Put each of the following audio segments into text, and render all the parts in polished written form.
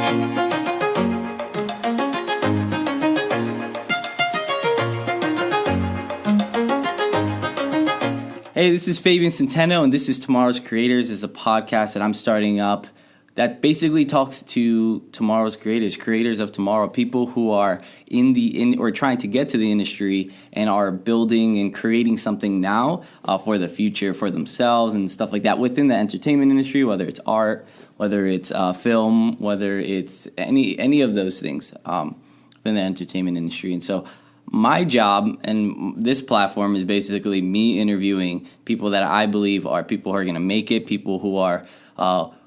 Hey, this is Fabian Centeno, and this is Tomorrow's Creators. It's a podcast that I'm starting up that basically talks to tomorrow's creators of tomorrow, people who are or trying to get to the industry and are building and creating something now for the future, for themselves and stuff like that within the entertainment industry, whether it's art, whether it's film, whether it's any of those things within the entertainment industry. And so my job and this platform is basically me interviewing people that I believe are people who are going to make it, people who are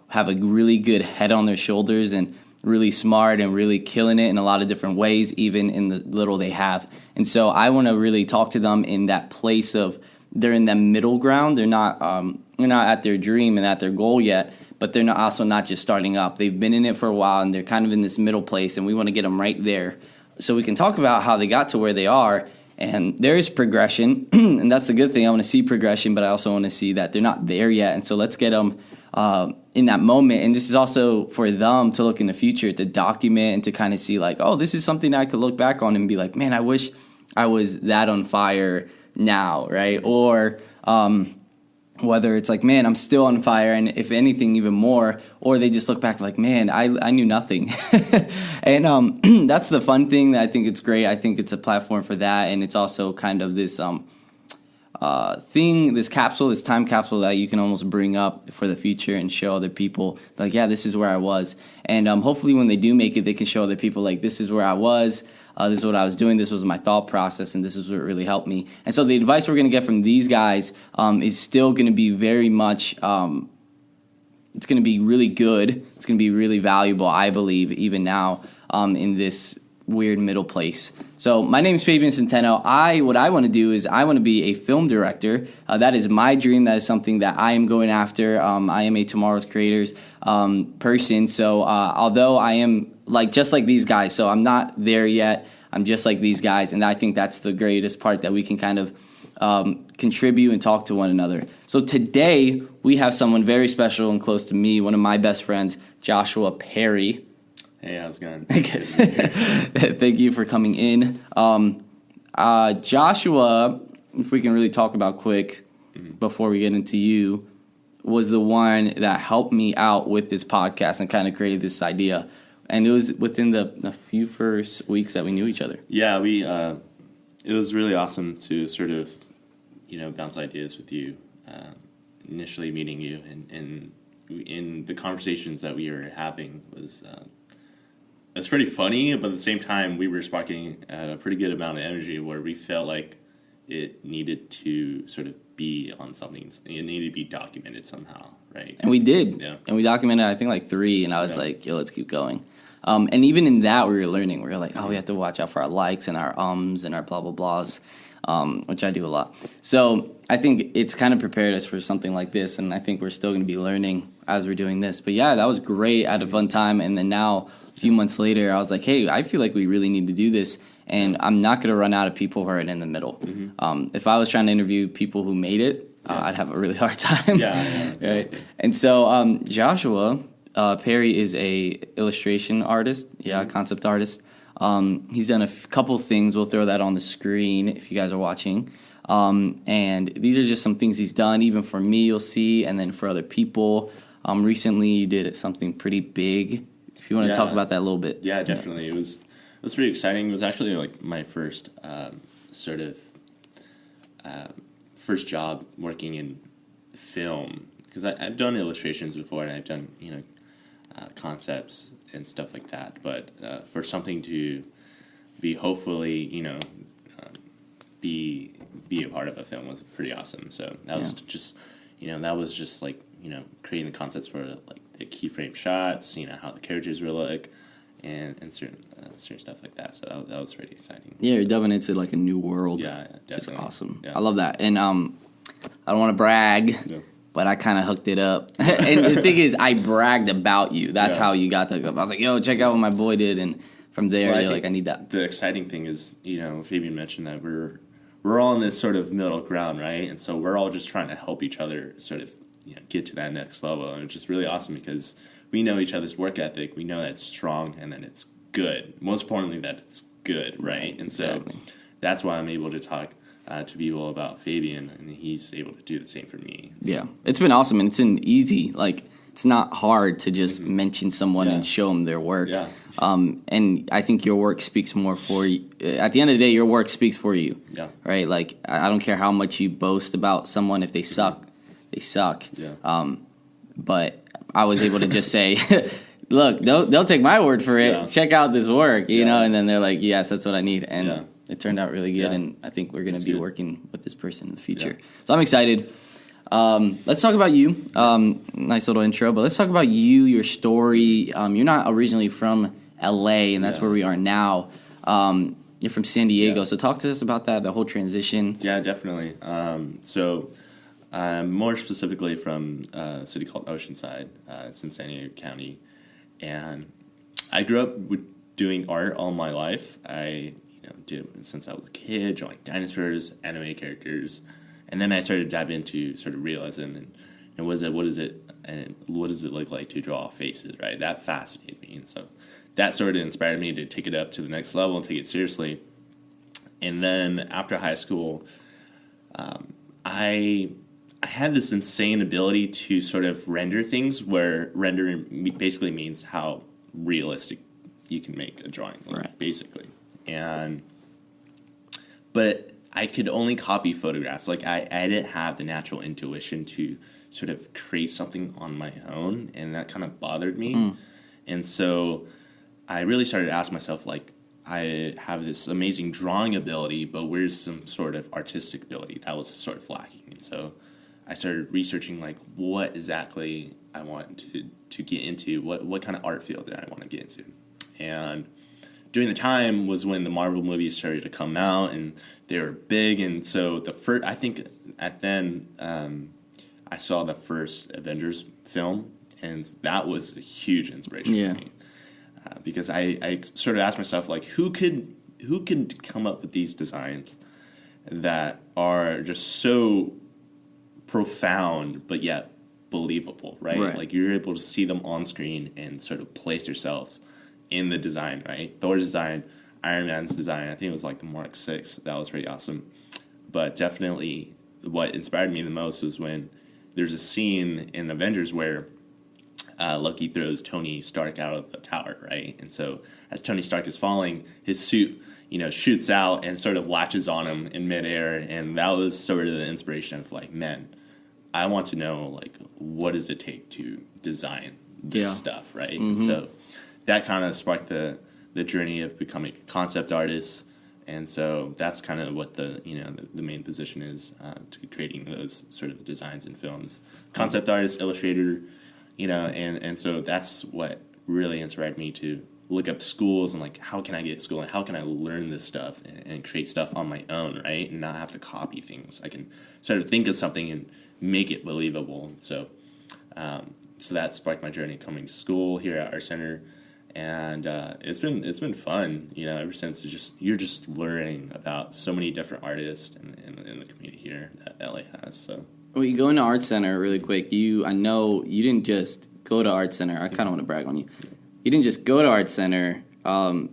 have a really good head on their shoulders and really smart and really killing it in a lot of different ways, even in the little they have. And so I want to really talk to them in that place of they're in that middle ground. They're not at their dream and at their goal yet, but they're also not just starting up. They've been in it for a while and they're kind of in this middle place, and we want to get them right there so we can talk about how they got to where they are. And there is progression, and that's the good thing. I want to see progression, but I also want to see that they're not there yet. And so let's get them in that moment. And this is also for them to look in the future, to document and to kind of see like, oh, this is something I could look back on and be like, man, I wish I was that on fire now, right? Or whether it's like, man, I'm still on fire, and if anything, even more, or they just look back like, man, I knew nothing. And that's the fun thing that I think it's great. I think it's a platform for that, and it's also kind of this thing, this time capsule that you can almost bring up for the future and show other people, like, yeah, this is where I was. And hopefully when they do make it, they can show other people, like, this is where I was. This is what I was doing. This was my thought process, and this is what really helped me. And so the advice we're going to get from these guys is still going to be very much, it's going to be really good. It's going to be really valuable, I believe, even now in this weird middle place. So my name is Fabian Centeno. What I want to do is I want to be a film director. That is my dream. That is something that I am going after. I am a Tomorrow's Creators person. So although I am just like these guys, so I'm not there yet. I'm just like these guys, and I think that's the greatest part, that we can kind of contribute and talk to one another. So today we have someone very special and close to me, one of my best friends, Joshua Perry. Hey, how's it going? Thank you for coming in. Joshua, if we can really talk about quick before we get into you, was the one that helped me out with this podcast and kind of created this idea. And it was within the few first weeks that we knew each other. Yeah, it was really awesome to sort of, bounce ideas with you. Initially meeting you, and in the conversations that we were having was it's pretty funny, but at the same time we were sparking a pretty good amount of energy where we felt like it needed to sort of be on something. It needed to be documented somehow, right? And we did. Yeah. And we documented, I think, like 3, and I was like, yo, let's keep going. And even in that, we were learning. We were like, oh, we have to watch out for our likes and our and our blah, blah, blahs, which I do a lot. So I think it's kind of prepared us for something like this, and I think we're still going to be learning as we're doing this. But yeah, that was great. I had a fun time. And then now, a few months later, I was like, hey, I feel like we really need to do this, and I'm not going to run out of people who are in the middle. Mm-hmm. If I was trying to interview people who made it, I'd have a really hard time. Yeah, exactly. Right? And so Joshua Perry is a illustration artist, concept artist. He's done a couple things. We'll throw that on the screen if you guys are watching. And these are just some things he's done, even for me, you'll see, and then for other people. Recently, you did something pretty big. If you want to talk about that a little bit. Yeah, definitely. It was pretty exciting. It was actually like my first first job working in film, because I've done illustrations before, and I've done concepts and stuff like that. But for something to be hopefully be a part of a film was pretty awesome. So that was just like creating the concepts for like the keyframe shots, how the characters will look, and certain stuff like that. So that was pretty exciting. Yeah, you're delving into like a new world. Yeah, definitely. Which is awesome. Yeah. I love that. And I don't want to brag. Yeah. But I kind of hooked it up. And the thing is, I bragged about you. That's how you got the hook up. I was like, yo, check out what my boy did. And from there, they're like, I need that. The exciting thing is, Fabian mentioned that we're all in this sort of middle ground, right? And so we're all just trying to help each other sort of get to that next level. And it's just really awesome because we know each other's work ethic. We know that it's strong and that it's good. Most importantly, that it's good, right? And so that's why I'm able to talk to people about Fabian, and he's able to do the same for me. So. Yeah, it's been awesome, and it's an easy, like, it's not hard to just mention someone and show them their work. Yeah. And I think your work speaks more for you. At the end of the day, your work speaks for you. Yeah. Right? Like, I don't care how much you boast about someone. If they suck, they suck. Yeah. But I was able to just say, look, they'll take my word for it. Yeah. Check out this work, you know? And then they're like, yes, that's what I need. And it turned out really good, and I think we're going to be working with this person in the future. Yeah. So I'm excited. Let's talk about you. Nice little intro, but let's talk about you, your story. You're not originally from LA, and that's where we are now. You're from San Diego, so talk to us about that, the whole transition. Yeah, definitely. So I'm more specifically from a city called Oceanside. It's in San Diego County. And I grew up doing art all my life. I did it since I was a kid, drawing dinosaurs, anime characters. And then I started to dive into sort of realism and what does it look like to draw faces, right? That fascinated me. And so that sort of inspired me to take it up to the next level and take it seriously. And then after high school, I had this insane ability to sort of render things, where rendering basically means how realistic you can make a drawing, right. Basically. But I could only copy photographs. Like, I didn't have the natural intuition to sort of create something on my own, and that kind of bothered me. And so I really started to ask myself, like, I have this amazing drawing ability, but where's some sort of artistic ability? That was sort of lacking. And so I started researching, like, what exactly I want to get into, what kind of art field did I want to get into. And during the time was when the Marvel movies started to come out, and they were big. And so I think I saw the first Avengers film, and that was a huge inspiration for me. Because I sort of asked myself, like, who could come up with these designs that are just so profound but yet believable, right? Like, you're able to see them on screen and sort of place yourselves in the design, right? Thor's design, Iron Man's design, I think it was like the Mark VI. That was pretty awesome. But definitely what inspired me the most was when there's a scene in Avengers where Loki throws Tony Stark out of the tower, right? And so as Tony Stark is falling, his suit, shoots out and sort of latches on him in midair. And that was sort of the inspiration of, like, man, I want to know, like, what does it take to design this stuff, right? And so that kind of sparked the journey of becoming a concept artist. And so that's kind of what the main position is, to creating those sort of designs in films. Concept artist, illustrator, and so that's what really inspired me to look up schools and, like, how can I get to school and how can I learn this stuff and create stuff on my own, right? And not have to copy things. I can sort of think of something and make it believable. So that sparked my journey coming to school here at Art Center. And it's been fun, ever since. You're just learning about so many different artists in the community here that LA has. So, well, you go into Art Center really quick. I know you didn't just go to Art Center. I kind of want to brag on you. You didn't just go to Art Center, and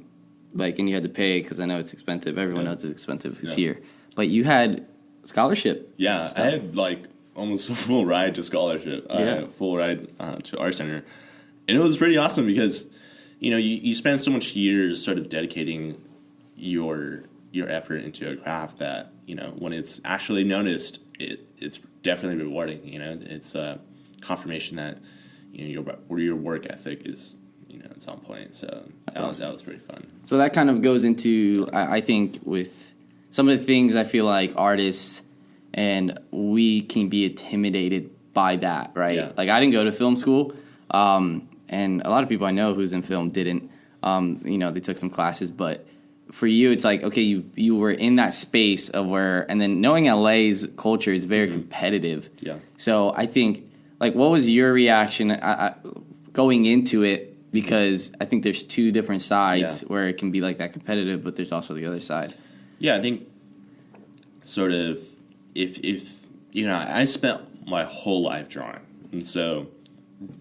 you had to pay, because I know it's expensive. Everyone knows it's expensive who's here. But you had scholarship. Yeah, stuff. I had almost a full ride to scholarship. Full ride to Art Center, and it was pretty awesome because. You spend so much years sort of dedicating your effort into a craft that, when it's actually noticed, it's definitely rewarding. It's a confirmation that, your work ethic is, it's on point. So that was pretty fun. So that kind of goes into, I think, with some of the things I feel like artists and we can be intimidated by that, right? Yeah. Like, I didn't go to film school. And a lot of people I know who's in film didn't. They took some classes, but for you, it's like, okay, you were in that space of where, and then knowing LA's culture is very competitive. Yeah. So I think, like, what was your reaction going into it? Because I think there's two different sides where it can be like that competitive, but there's also the other side. Yeah, I think sort of if I spent my whole life drawing, and so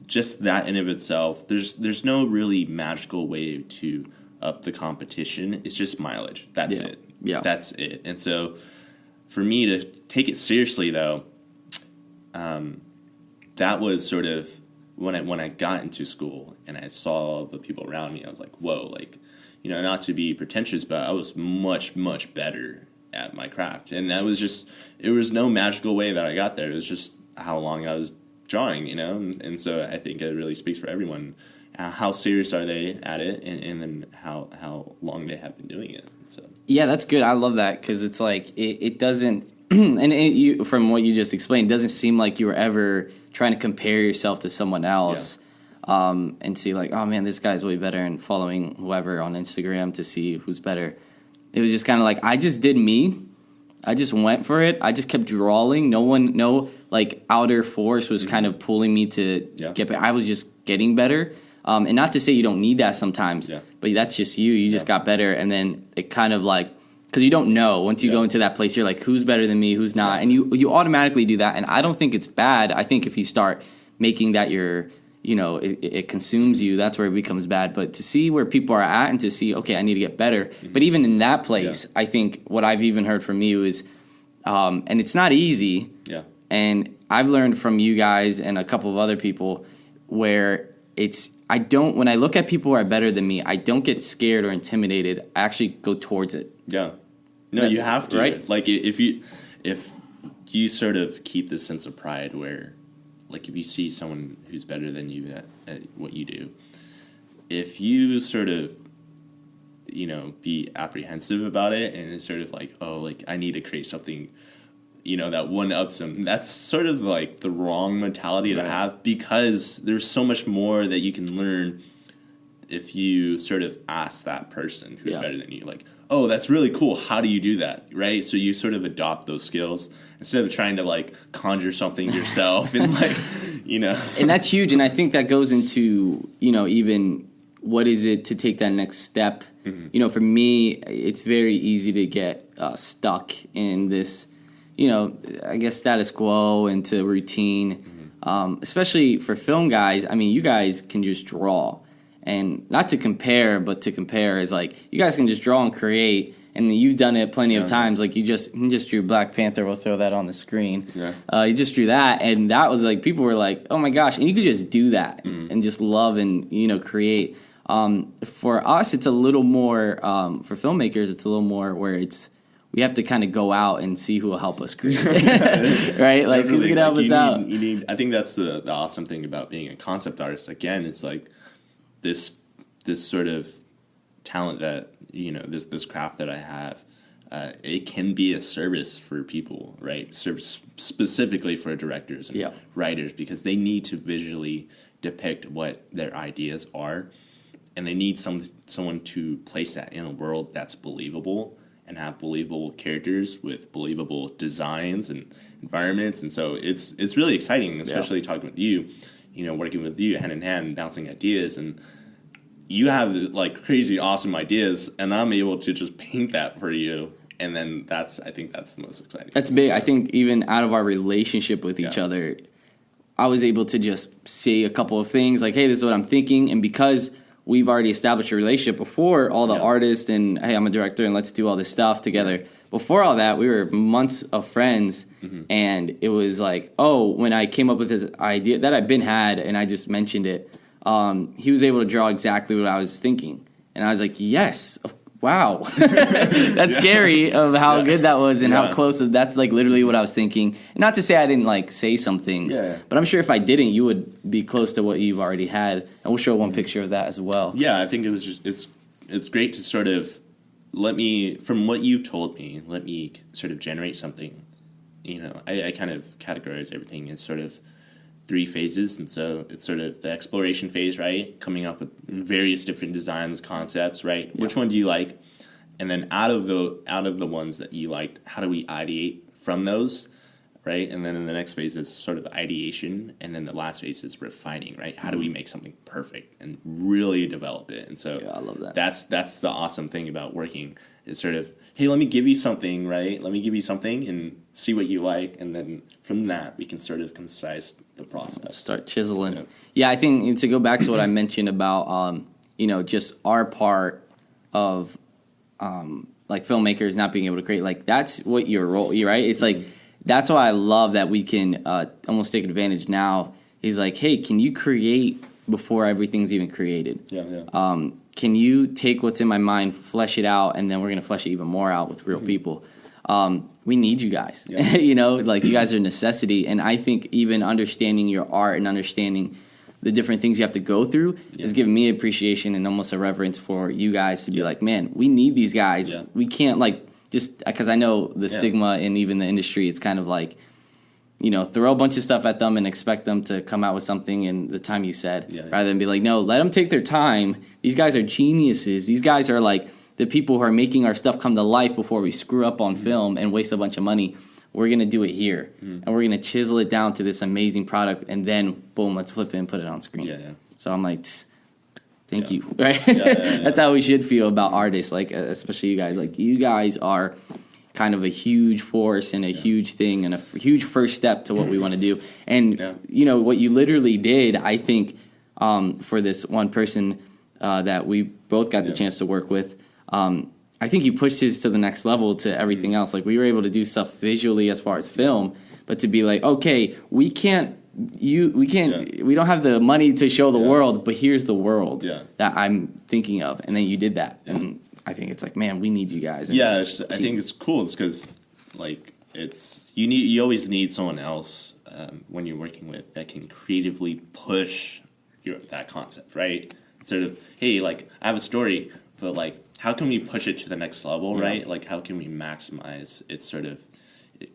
just that in of itself, there's no really magical way to up the competition. It's just mileage. That's it. Yeah. That's it. And so for me to take it seriously, though, that was sort of when I got into school and I saw the people around me, I was like, whoa, like, you know, not to be pretentious, but I was much, much better at my craft. And that was just, it was no magical way that I got there. It was just how long I was drawing, you know? And so I think it really speaks for everyone. How serious are they at it, and then how long they have been doing it. So yeah, that's good. I love that because it's like it doesn't, and you, from what you just explained, it doesn't seem like you were ever trying to compare yourself to someone else, and see like, oh man, this guy's way better, and following whoever on Instagram to see who's better. It was just kind of like I just did me. I just went for it. I just kept drawing. No like outer force was kind of pulling me to get better. I was just getting better. And not to say you don't need that sometimes, but that's just you. You just got better, and then it kind of like, because you don't know. Once you go into that place, you're like, who's better than me, who's not? And you automatically do that, and I don't think it's bad. I think if you start making that your, you know, it consumes you, that's where it becomes bad. But to see where people are at and to see, okay, I need to get better. But even in that place, I think what I've even heard from you is, and it's not easy, and I've learned from you guys and a couple of other people where it's, when I look at people who are better than me, I don't get scared or intimidated. I actually go towards it. Yeah. No, you have to. Right? Like, if you sort of keep this sense of pride where, like, if you see someone who's better than you at what you do, if you sort of, you know, be apprehensive about it and it's sort of like, oh, like, I need to create something, you know, that one-ups them. That's sort of like the wrong mentality to have, because there's so much more that you can learn if you sort of ask that person who's better than you. Like, oh, that's really cool. How do you do that? Right? So you sort of adopt those skills instead of trying to, like, conjure something yourself and, like, you know. And that's huge. And I think that goes into, you know, even what is it to take that next step? Mm-hmm. You know, for me, it's very easy to get stuck in this, you know, I guess status quo into routine, especially for film guys. I mean, you guys can just draw, and not to compare, but to compare is like you guys can just draw and create, and you've done it plenty of times. Like you just drew Black Panther. We'll throw that on the screen. You just drew that, and that was like people were like, oh my gosh, and you could just do that and just love and, you know, create. For us, it's a little more for filmmakers. It's a little more where it's, we have to kind of go out and see who will help us create, right? Like, who's going to help us out? I think that's the awesome thing about being a concept artist. Again, it's like this sort of talent that, you know, this craft that I have, it can be a service for people, right? Specifically for directors and writers, because they need to visually depict what their ideas are, and they need someone to place that in a world that's believable and have believable characters with believable designs and environments. And so it's really exciting, especially talking with you, you know, working with you hand in hand, bouncing ideas. And you have, like, crazy awesome ideas, and I'm able to just paint that for you. And then I think that's the most exciting. That's big. I think even out of our relationship with each other, I was able to just say a couple of things like, hey, this is what I'm thinking. And because we've already established a relationship before all the artists and, hey, I'm a director and let's do all this stuff together. Before all that, we were months of friends, and it was like, oh, when I came up with this idea that I've been had and I just mentioned it, he was able to draw exactly what I was thinking. And I was like, yes, wow. That's scary of how good that was and how close of that's like literally what I was thinking. And not to say I didn't like say some things, but I'm sure if I didn't, you would be close to what you've already had. And we'll show one picture of that as well. Yeah, I think it was just, it's great to sort of from what you've told me, let me sort of generate something. You know, I kind of categorize everything as sort of 3 phases, and so it's sort of the exploration phase, right? Coming up with various different designs, concepts, right? Which one do you like? And then out of the ones that you liked, how do we ideate from those, right? And then in the next phase is sort of ideation, and then the last phase is refining, right? How do we make something perfect and really develop it? And so I love that. That's the awesome thing about working is sort of, hey, let me give you something, right? Let me give you something and see what you like, and then from that we can sort of concise the process. Start chiseling. Yeah, I think to go back to what I mentioned about just our part of like filmmakers not being able to create, like that's what your role, right? It's like that's why I love that we can almost take advantage now. He's like, hey, can you create before everything's even created? Yeah. Can you take what's in my mind, flesh it out, and then we're going to flesh it even more out with real people? We need you guys. Yeah. Like you guys are a necessity. And I think even understanding your art and understanding the different things you have to go through has given me appreciation and almost a reverence for you guys to be like, man, we need these guys. Yeah. We can't just because I know the stigma in even the industry, it's kind of like, throw a bunch of stuff at them and expect them to come out with something in the time you said, rather than be like, no, let them take their time. These guys are geniuses. These guys are like the people who are making our stuff come to life before we screw up on film and waste a bunch of money. We're going to do it here, and we're going to chisel it down to this amazing product, and then, boom, let's flip it and put it on screen. Yeah. So I'm like, thank you, right? That's how we should feel about artists, like especially you guys. Like you guys are kind of a huge force and a huge thing and a huge first step to what we want to do. And, what you literally did, I think, for this one person that we both got the chance to work with, I think you pushed his to the next level to everything else. Like we were able to do stuff visually as far as film, but to be like, okay, we don't have the money to show the world, but here's the world that I'm thinking of. And then you did that. And I think it's like, man, we need you guys. I think it's cool. It's because like you always need someone else when you're working with that can creatively push that concept, right? Sort of, hey, like I have a story, but like how can we push it to the next level, right? Like how can we maximize its sort of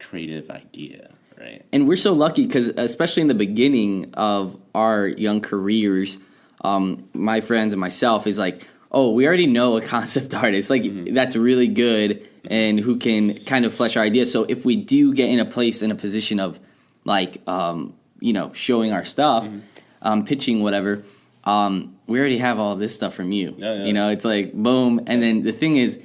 creative idea, right? And we're so lucky because especially in the beginning of our young careers, my friends and myself is like, oh, we already know a concept artist like that's really good and who can kind of flesh our ideas. So if we do get in a position of like showing our stuff, pitching whatever, we already have all this stuff from you. It's like boom. And then the thing is,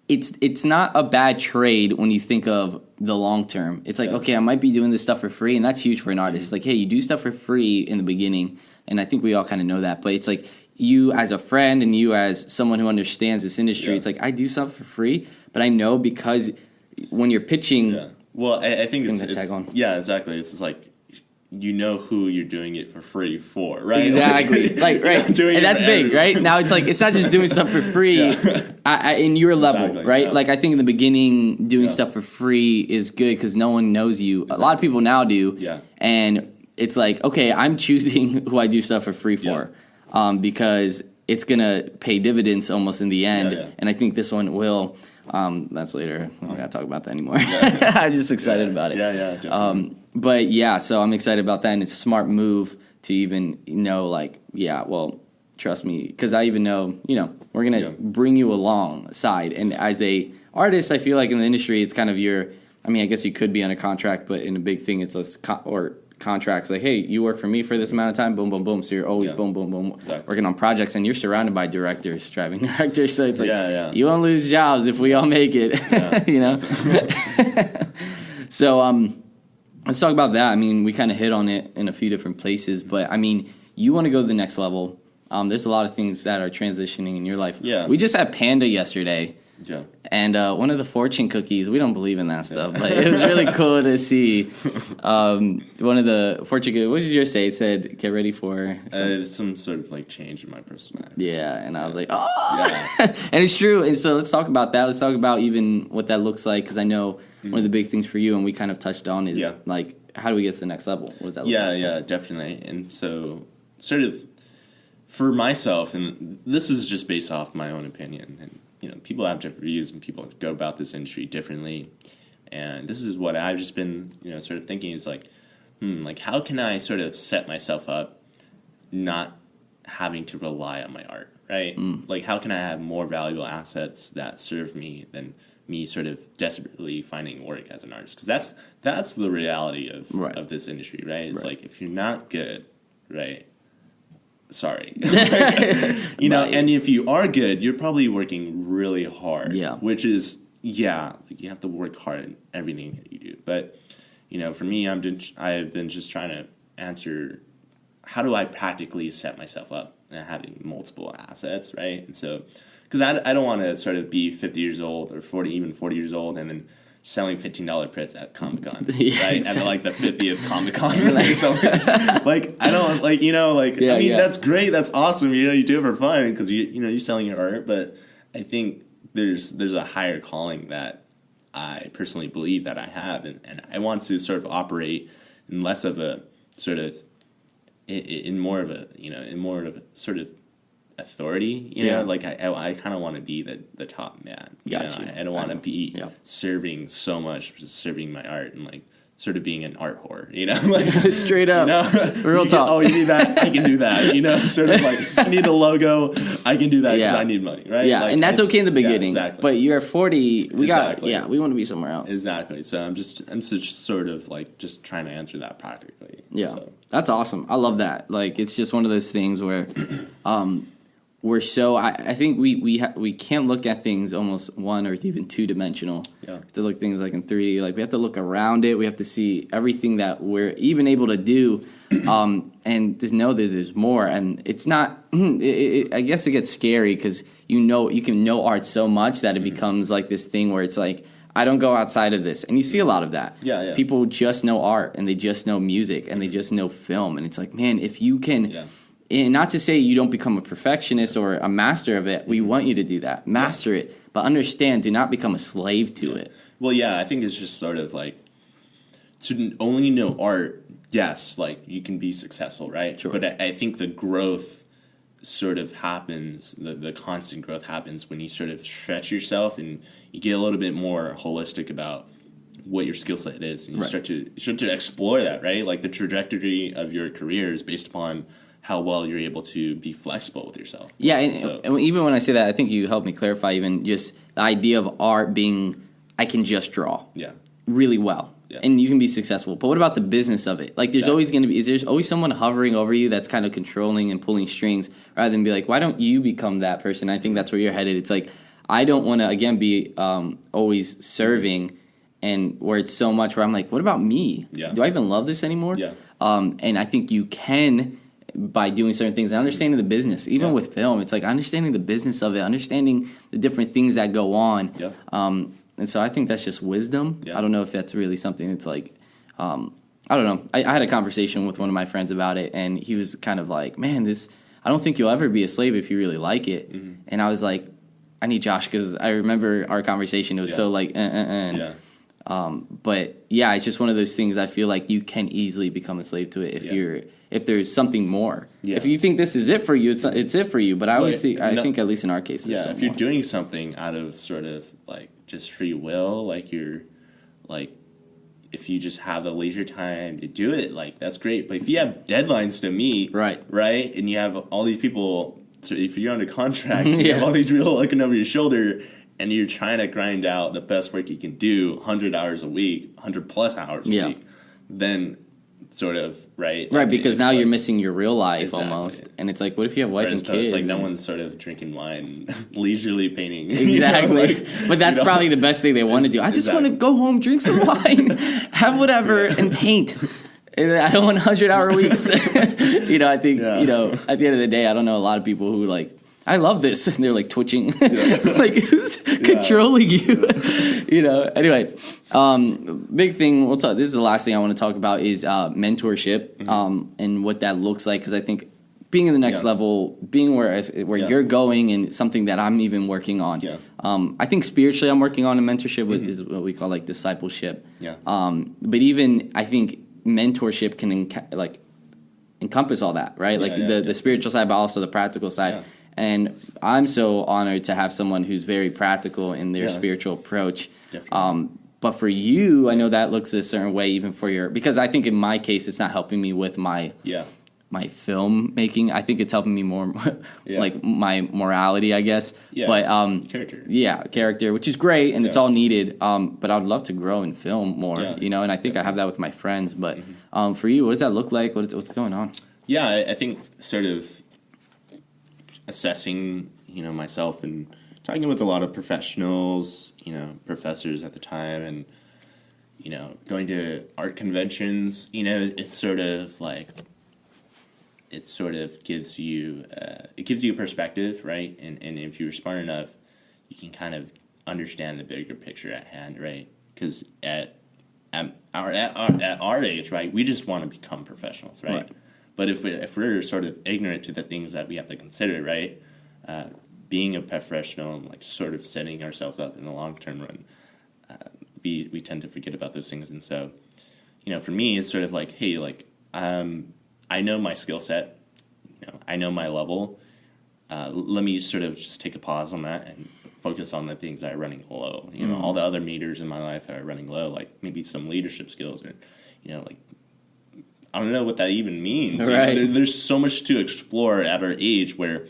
it's not a bad trade when you think of the long term. It's like, okay, I might be doing this stuff for free, and that's huge for an artist. It's like, hey, you do stuff for free in the beginning, and I think we all kind of know that. But it's like you as a friend and you as someone who understands this industry, it's like I do stuff for free, but I know because when you're pitching, well, I think it's exactly. It's like you know who you're doing it for free for, right? Exactly. Like right. And that's big, right? Now it's like it's not just doing stuff for free in your level, right? Yeah. Like I think in the beginning doing stuff for free is good because no one knows you. Exactly. A lot of people now do. Yeah. And it's like, okay, I'm choosing who I do stuff for free for because it's going to pay dividends almost in the end. Yeah. And I think this one will. That's later. I don't got to talk about that anymore. I'm just excited about it. Yeah, definitely. But yeah, so I'm excited about that, and it's a smart move to even know, like, well, trust me, because I even know, we're gonna bring you alongside. And as a artist, I feel like in the industry, it's kind of I guess you could be on a contract, but in a big thing, it's contracts like, hey, you work for me for this amount of time, boom, boom, boom. So you're always boom, boom, boom, working on projects, and you're surrounded by driving directors. So it's like, you won't lose jobs if we all make it, So, let's talk about that. I mean, we kind of hit on it in a few different places, but I mean, you want to go to the next level. There's a lot of things that are transitioning in your life. Yeah. We just had Panda yesterday. Yeah. And one of the fortune cookies, we don't believe in that stuff, but it was really cool to see one of the fortune cookies. What did yours say? It said, get ready for some sort of like change in my personality. Yeah, and I was like, and it's true. And so let's talk about that. Let's talk about even what that looks like, because I know one of the big things for you, and we kind of touched on, is like, how do we get to the next level? What does that look like? Yeah, definitely. And so sort of for myself, and this is just based off my own opinion, and people have different views and people go about this industry differently. And this is what I've just been, sort of thinking is like, how can I sort of set myself up not having to rely on my art, right? Like, how can I have more valuable assets that serve me than me sort of desperately finding work as an artist, because that's the reality of this industry, right? It's like, if you're not good, right, sorry. You know, and if you are good, you're probably working really hard. Yeah. Which is, like, you have to work hard in everything that you do. But, you know, for me, I've been just trying to answer, how do I practically set myself up and having multiple assets, right? And so, because I don't want to sort of be 50 years old or 40 years old and then selling $15 prints at Comic-Con, right? Exactly. At like the 50th Comic-Con or something. Like, I don't, like, you know, like, I mean, that's great, that's awesome, you know, you do it for fun because you know, you're selling your art, but I think there's a higher calling that I personally believe that I have, and I want to sort of operate in less of a sort of, in more of a sort of authority, you know, like I kind of want to be the top man. Gotcha. I don't want to be serving my art and like sort of being an art whore, you know, like straight up, you know? real talk. Oh, you need that? I can do that, you know, sort of like, I need a logo, I can do that because I need money, right? Yeah, like, and that's okay in the beginning. Exactly. But you're 40. We want to be somewhere else. Exactly. So I'm just sort of like just trying to answer that practically. Yeah, so. That's awesome. I love that. Like, it's just one of those things where, we're so. I think we can't look at things almost one or even two dimensional. Yeah. We have to look at things like in 3D. Like, we have to look around it. We have to see everything that we're even able to do, and just know that there's more. And it's not. I guess it gets scary because you can know art so much that it becomes like this thing where it's like, I don't go outside of this. And you see a lot of that. Yeah. People just know art, and they just know music, and they just know film. And it's like, man, if you can... Yeah. And not to say you don't become a perfectionist or a master of it. We want you to do that. Master it. But understand, do not become a slave to it. Well, I think it's just sort of like, to only know art, yes, like, you can be successful, right? Sure. But I think the growth sort of happens, the constant growth happens when you sort of stretch yourself and you get a little bit more holistic about what your skill set is. And you start to explore that, right? Like, the trajectory of your career is based upon how well you're able to be flexible with yourself. Yeah, and even when I say that, I think you helped me clarify even just the idea of art being, I can just draw really well. Yeah. And you can be successful. But what about the business of it? Like, there's always going to be, there's always someone hovering over you that's kind of controlling and pulling strings, rather than be like, why don't you become that person? I think that's where you're headed. It's like, I don't want to, again, be always serving, and where it's so much where I'm like, what about me? Yeah. Do I even love this anymore? Yeah. And I think you can, by doing certain things, understanding the business, even with film, it's like understanding the business of it, understanding the different things that go on. Yeah. And so I think that's just wisdom. Yeah. I don't know if that's really something that's like, I don't know. I had a conversation with one of my friends about it, and he was kind of like, man, I don't think you'll ever be a slave if you really like it. Mm-hmm. And I was like, I need Josh, because I remember our conversation. It was so like, Yeah. But yeah, it's just one of those things. I feel like you can easily become a slave to it if there's something more. Yeah. If you think this is it for you, it's it for you. But I think at least in our case, if you're doing something out of sort of like just free will, like you're like, if you just have the leisure time to do it, like, that's great. But if you have deadlines to meet, right, and you have all these people, so if you're under contract, you have all these people looking over your shoulder, and you're trying to grind out the best work you can do, 100 hours a week, 100 plus hours a week, then sort of, right, because now you're missing your real life almost, and it's like, what if you have wife and kids? It's like no one's sort of drinking wine, leisurely painting. Exactly, you know, like, but that's probably the best thing they want to do. I just want to go home, drink some wine, have whatever, and paint. And I don't want 100-hour weeks. I think at the end of the day, I don't know a lot of people who like, I love this, and they're like twitching, like who's controlling you? Anyway, big thing. We'll talk. This is the last thing I want to talk about is mentorship, and what that looks like. Because I think being in the next level, being where you're going, and something that I'm even working on. Yeah. I think spiritually, I'm working on a mentorship, which is what we call like discipleship. Yeah. But even I think mentorship can encompass all that, right? Like the spiritual side, but also the practical side. Yeah. And I'm so honored to have someone who's very practical in their spiritual approach. But for you, I know that looks a certain way, even for because I think in my case, it's not helping me with my my filmmaking. I think it's helping me more, like my morality, I guess. Yeah. But character. Yeah, character, which is great, and it's all needed. But I'd love to grow in film more, you know. And I think I have that with my friends. But for you, what does that look like? What's going on? Yeah, I think sort of assessing, you know, myself and talking with a lot of professionals, you know, professors at the time, and you know, going to art conventions. You know, it's sort of like. It sort of gives you a perspective, right? And if you're smart enough, you can kind of understand the bigger picture at hand, right? Because at our age, right, we just want to become professionals, right? But if we're sort of ignorant to the things that we have to consider, right, being a professional and like sort of setting ourselves up in the long term run, we tend to forget about those things. And so, you know, for me, it's sort of like, hey, like I know my skill set, you know, I know my level. Let me sort of just take a pause on that and focus on the things that are running low. You know, all the other meters in my life that are running low, like maybe some leadership skills, or, you know, like, I don't know what that even means. Right. You know, there's so much to explore at our age where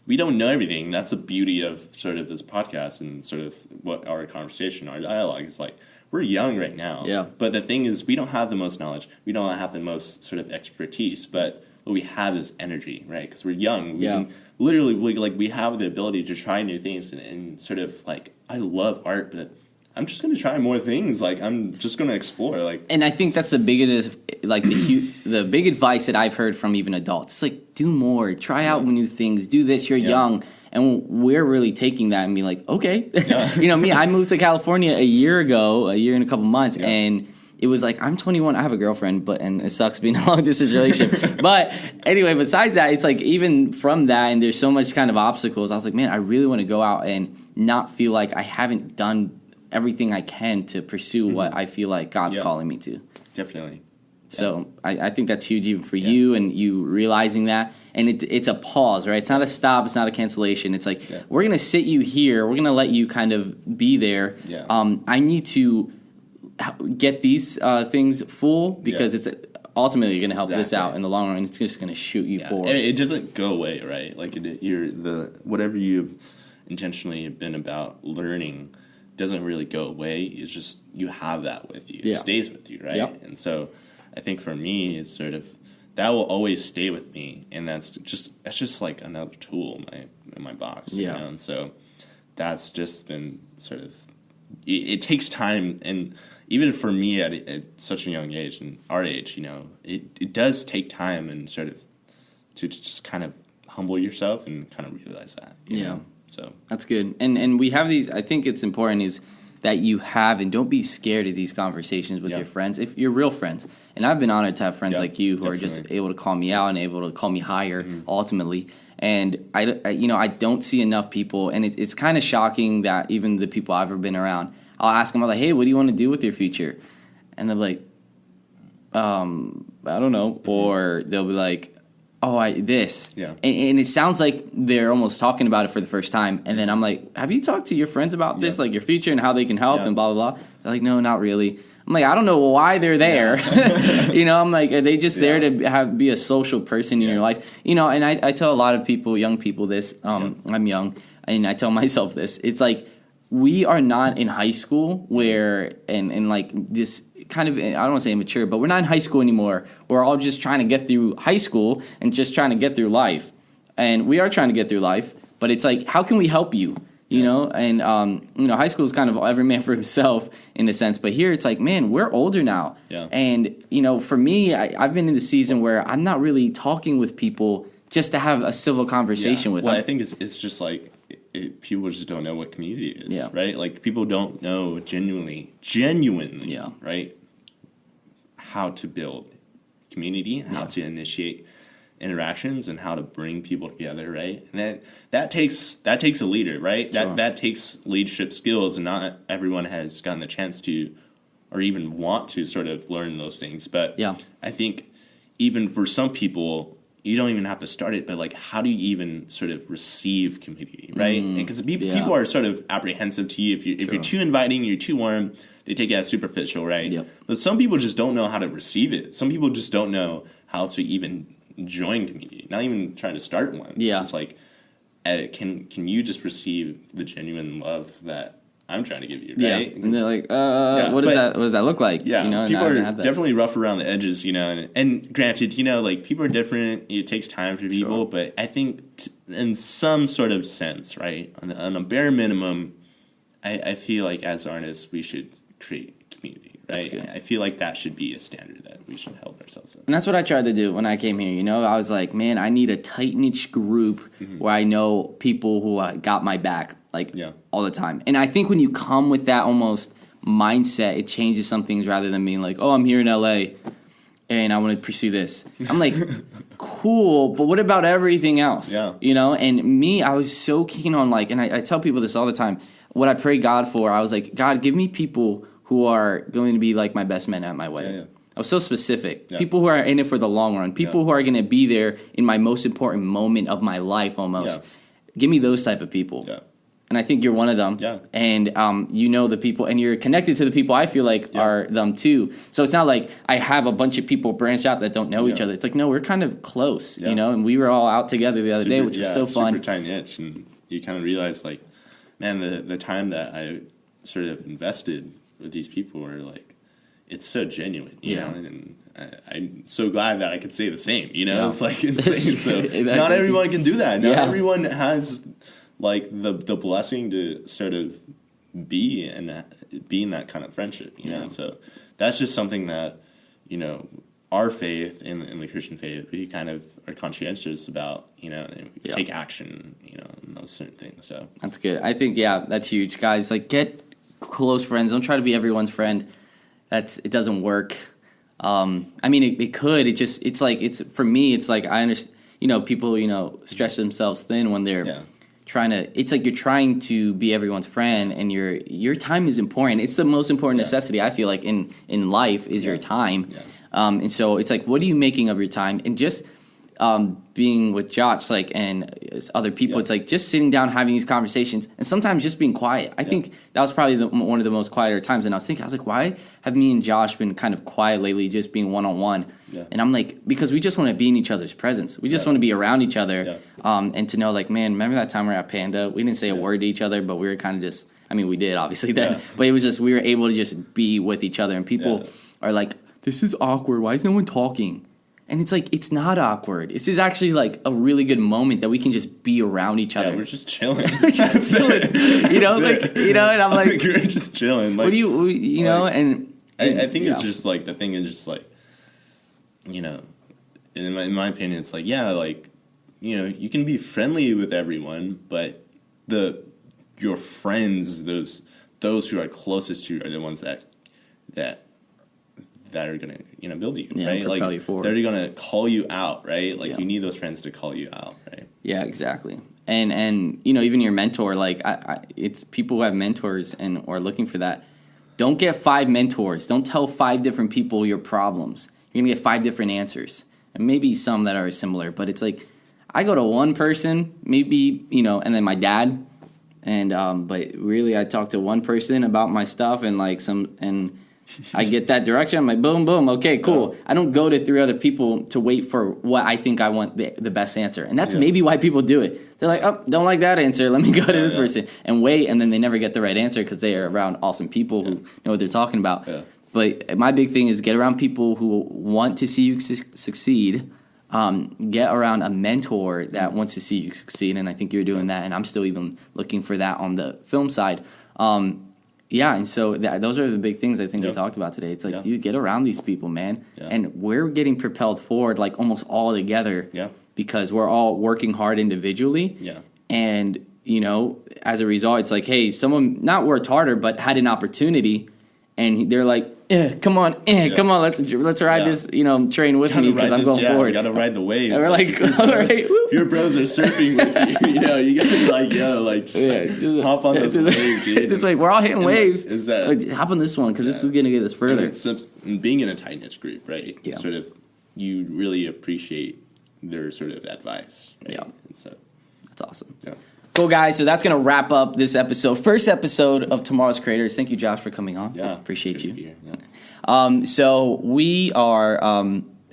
we don't know everything. That's the beauty of sort of this podcast and sort of what our conversation, our dialogue is like. We're young right now. Yeah. But the thing is, we don't have the most knowledge. We don't have the most sort of expertise. But what we have is energy, right? Because we're young. We can literally, we have the ability to try new things and sort of like, I love art, but I'm just going to try more things. Like, I'm just going to explore. Like, and I think that's the biggest, like the big advice that I've heard from even adults. It's like, do more, try out new things, do this. You're young. And we're really taking that and being like, okay. You know, I moved to California a year and a couple months, and it was like, I'm 21, I have a girlfriend, and it sucks being in a long-distance relationship. But anyway, besides that, it's like, even from that, and there's so much kind of obstacles, I was like, man, I really want to go out and not feel like I haven't done everything I can to pursue what I feel like God's calling me to. Definitely. So I think that's huge even for you, and you realizing that. And it's a pause, right? It's not a stop. It's not a cancellation. It's like, we're going to sit you here. We're going to let you kind of be there. Yeah. I need to get these things full because it's ultimately going to help this out in the long run. It's just going to shoot you forward. And it doesn't go away, right? Like, whatever you've intentionally been about learning doesn't really go away. It's just you have that with you. It stays with you, right? Yep. And so I think for me, it's sort of, that will always stay with me, and that's just like another tool in my box. You know? And so that's just been sort of, it takes time, and even for me at such a young age and our age, you know, it does take time and sort of to just kind of humble yourself and kind of realize that. You know? So that's good. And we have these, I think it's important is that you have, and don't be scared of these conversations with your friends, if you're real friends. And I've been honored to have friends like you who are just able to call me out and able to call me higher ultimately. And I don't see enough people, and it's kind of shocking that even the people I've ever been around, I'll ask them, I'm like, hey, what do you want to do with your future? And they're like, I don't know. Or they'll be like, this. Yeah. And it sounds like they're almost talking about it for the first time. And then I'm like, have you talked to your friends about this, like your future and how they can help and blah, blah, blah? They're like, no, not really. I'm like, I don't know why they're there. You know, I'm like, are they just there to be a social person in your life? You know, and I tell a lot of people, young people this, I'm young, and I tell myself this. It's like, we are not in high school where, and like this kind of, I don't want to say immature, but we're not in high school anymore. We're all just trying to get through high school and just trying to get through life. And we are trying to get through life, but it's like, how can we help you? You know, and, high school is kind of every man for himself in a sense. But here it's like, man, we're older now. Yeah. And, for me, I've been in the season where I'm not really talking with people just to have a civil conversation with them. Well, I think it's just like people just don't know what community is, right? Like, people don't know genuinely, right, how to build community, how to initiate interactions, and how to bring people together, right? And that takes a leader, right? Sure. That takes leadership skills, and not everyone has gotten the chance to or even want to sort of learn those things. But I think even for some people, you don't even have to start it, but like, how do you even sort of receive community, right? Because people are sort of apprehensive to you. If you're too inviting, you're too warm, they take it as superficial, right? Yep. But some people just don't know how to receive it. Some people just don't know how to even join community, not even trying to start one. Yeah. It's just like, can you just receive the genuine love that I'm trying to give you, right? And they're like, what does that look like? Yeah, you know, people are definitely rough around the edges, you know, and granted, you know, like, people are different. It takes time for people, but I think in some sort of sense, right, on a bare minimum, I feel like as artists, we should create community, right? I feel like that should be a standard that we should help ourselves with. And that's what I tried to do when I came here, you know? I was like, man, I need a tight-knit group where I know people who got my back, like, all the time. And I think when you come with that almost mindset, it changes some things rather than being like, oh, I'm here in LA and I want to pursue this. I'm like, cool, but what about everything else? Yeah. You know? And me, I was so keen on, like, and I tell people this all the time, what I pray God for, I was like, God, give me people who are going to be like my best men at my wedding. Yeah. I was so specific. Yeah. People who are in it for the long run. People who are going to be there in my most important moment of my life almost. Yeah. Give me those type of people. Yeah. And I think you're one of them. Yeah. And you know the people, and you're connected to the people I feel like are them too. So it's not like I have a bunch of people branch out that don't know each other. It's like, no, we're kind of close, you know, and we were all out together the other day, which was so fun. Super tight niche, and you kind of realize, like, man, the time that I sort of invested with these people are like, it's so genuine, you know, and I'm so glad that I could say the same, you know, it's like insane. So not everyone can do that. Not everyone has like the blessing to sort of be in that kind of friendship, you know. So that's just something that, you know, our faith in the Christian faith, we kind of are conscientious about, you know, and we take action, you know, and those certain things. So that's good. I think, that's huge, guys. Like, get close friends. Don't try to be everyone's friend. It doesn't work. I mean, it could. For me, it's like, I understand, you know, people, you know, stretch themselves thin when they're trying to, it's like you're trying to be everyone's friend, and your time is important. It's the most important necessity, I feel like, in life is your time. Yeah. And so it's like, what are you making of your time? And just being with Josh, like, and other people, it's like just sitting down, having these conversations, and sometimes just being quiet. I think that was probably one of the most quieter times. And I was like, why have me and Josh been kind of quiet lately, just being one-on-one? Yeah. And I'm like, because we just want to be in each other's presence. We just want to be around each other, and to know, like, man, remember that time we were at Panda? We didn't say a word to each other, but we were kind of just, I mean, we did, obviously, then. But it was just, we were able to just be with each other. And people are like, this is awkward. Why is no one talking? And it's like, it's not awkward. This is actually like a really good moment that we can just be around each other. Yeah, we're just chilling. You know, like, you know, and I'm like, we're just chilling. Like, what do you know, and I think it's just like, the thing is just like, you know, in my opinion, it's like, like, you know, you can be friendly with everyone, but your friends, those who are closest to you, are the ones that are going to, you know, build you, right? Like, they're going to call you out, right? Like, you need those friends to call you out, right? Yeah, exactly. And you know, even your mentor, like, it's people who have mentors and are looking for that. Don't get 5 mentors. Don't tell 5 different people your problems. You're going to get 5 different answers. And maybe some that are similar, but it's like, I go to one person, maybe, you know, and then my dad. And, but really, I talk to one person about my stuff, and like and I get that direction. I'm like, boom, boom. Okay, cool. I don't go to 3 other people to wait for what I think I want the best answer. And that's maybe why people do it. They're like, oh, don't like that answer. Let me go to this person and wait. And then they never get the right answer because they are around awesome people who know what they're talking about. Yeah. But my big thing is get around people who want to see you succeed. Get around a mentor that wants to see you succeed. And I think you're doing that. And I'm still even looking for that on the film side. Yeah, and so those are the big things I think we talked about today. It's like, you get around these people, man. Yeah. And we're getting propelled forward, like, almost all together because we're all working hard individually. Yeah. And, you know, as a result, it's like, hey, someone not worked harder but had an opportunity, and they're like, come on, let's ride this, you know, train with me because I'm going forward. You got to ride the wave. And we're like, all right. Your bros are surfing with you, you know, you got to be like, just hop on this wave, dude. This wave. We're all hitting waves. Like, hop on this one because this is going to get us further. And being in a tight-knit group, right? Yeah. Sort of, you really appreciate their sort of advice, right? Yeah. And so that's awesome. Yeah. Cool, guys. So that's going to wrap up this episode. First episode of Tomorrow's Creators. Thank you, Josh, for coming on. Yeah. Appreciate you. Yeah. So we are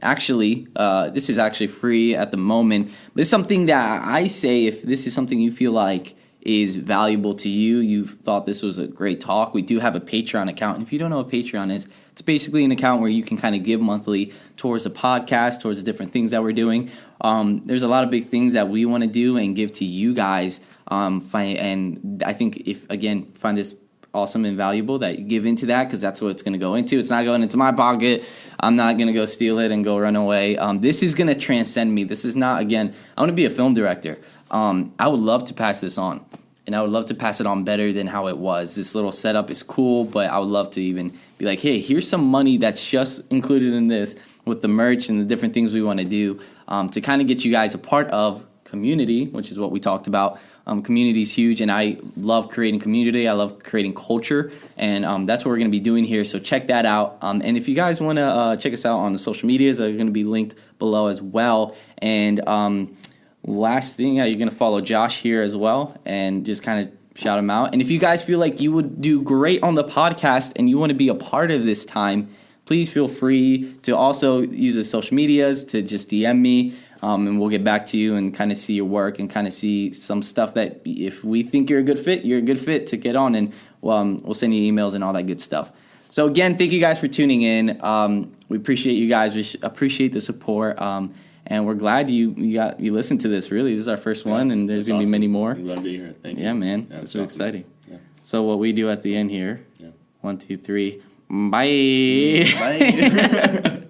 actually, this is actually free at the moment. But it's something that I say, if this is something you feel like is valuable to you, you've thought this was a great talk, we do have a Patreon account. And if you don't know what Patreon is, it's basically an account where you can kind of give monthly towards the podcast, towards the different things that we're doing. There's a lot of big things that we want to do and give to you guys. And I think if, again, find this awesome and valuable, that you give into that, because that's what it's going to go into. It's not going into my pocket. I'm not going to go steal it and go run away. This is going to transcend me. This is not, again, I want to be a film director. I would love to pass this on, and I would love to pass it on better than how it was. This little setup is cool, but I would love to even be like, hey, here's some money that's just included in this with the merch and the different things we want to do, to kind of get you guys a part of community, which is what we talked about. Community is huge, and I love creating community. I love creating culture, and that's what we're going to be doing here. So check that out. And if you guys want to check us out on the social medias, they're going to be linked below as well. And last thing, you're going to follow Josh here as well, and just kind of shout him out. And if you guys feel like you would do great on the podcast and you want to be a part of this time, please feel free to also use the social medias to just DM me. And we'll get back to you and kind of see your work and kind of see some stuff that if we think you're a good fit to get on, and we'll send you emails and all that good stuff. So again, thank you guys for tuning in. We appreciate you guys. We appreciate the support. And we're glad you listened to this. Really, this is our first one, and there's going to be many more. I'm glad to be here. Thank you. Yeah, man. Yeah, this is awesome. exciting. Yeah. So what we do at the end here, 1, 2, 3, bye. Bye.